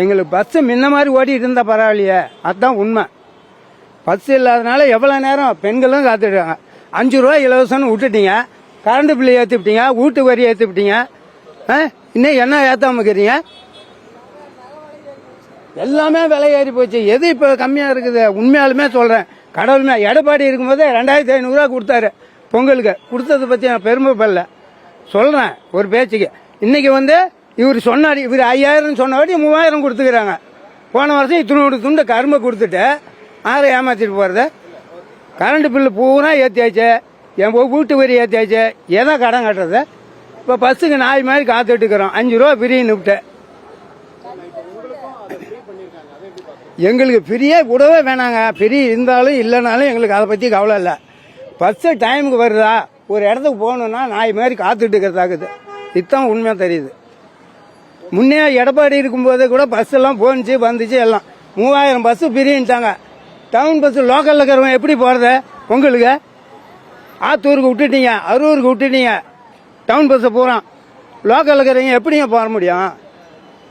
எங்களுக்கு பஸ்ஸு முன்ன மாதிரி ஓடிட்டு இருந்தால் பரவாயில்லையே, அதுதான் உண்மை. பஸ் இல்லாதனால எவ்வளோ நேரம் பெண்களும் காத்துடுறாங்க. 5 ரூபா இலவசம்னு விட்டுட்டீங்க, கரண்ட் பில்லு ஏற்றிவிட்டீங்க, வீட்டு வரி ஏற்றிவிட்டீங்க, இன்னும் என்ன ஏற்றாம இருக்கிறீங்க? எல்லாமே விலை ஏறி போச்சு. எது இப்போ கம்மியாக இருக்குது? உண்மையாலுமே சொல்கிறேன், கடவுளுமே. எடப்பாடி இருக்கும்போது 2500 ரூபா கொடுத்தாரு பொங்கலுக்கு. கொடுத்ததை பற்றி நான் பெருமைப்படல, சொல்கிறேன் ஒரு பேச்சுக்கு. இன்னைக்கு இவர் சொன்னார், இவர் 5000 சொன்னவாட்டி 3000 கொடுத்துக்கிறாங்க. போன வருஷம் இத்தனோடு துண்டு கரும்பை கொடுத்துட்டு ஆரை ஏமாத்திட்டு போகிறது. கரண்ட் பில்லு பூரா ஏற்றியாச்சு, என் வீட்டு வரி ஏற்றியாச்சு, எதை கடன் கட்டுறது? இப்போ பஸ்ஸுக்கு நாய் மாதிரி காத்துட்டு இருக்கிறோம். 5 ரூபா ஃப்ரீன்னு விட்டு. எங்களுக்கு ஃப்ரீயே கூடவே வேணாங்க. ஃப்ரீ இருந்தாலும் இல்லைனாலும் எங்களுக்கு அதை பற்றி கவலை இல்லை. பஸ்ஸு டைமுக்கு வருதா, ஒரு இடத்துக்கு போகணுன்னா நாய் மாதிரி காத்துட்டு இருக்கிறதாக்குது. இதுதான் உண்மையாக தெரியுது. முன்னே எடப்பாடி இருக்கும்போது கூட பஸ் எல்லாம் போனுச்சு வந்துச்சு, எல்லாம் 3000 பஸ்ஸு ஃப்ரீன்ட்டாங்க. டவுன் பஸ்ஸு லோக்கலில் இருக்கிறவங்க எப்படி போகிறது? பொங்கலுக்கு ஆத்தூருக்கு விட்டுட்டீங்க, அரூருக்கு விட்டுட்டீங்க, டவுன் பஸ்ஸை போகிறான். லோக்கலில் இருக்கிறவங்க எப்படிங்க போக முடியும்?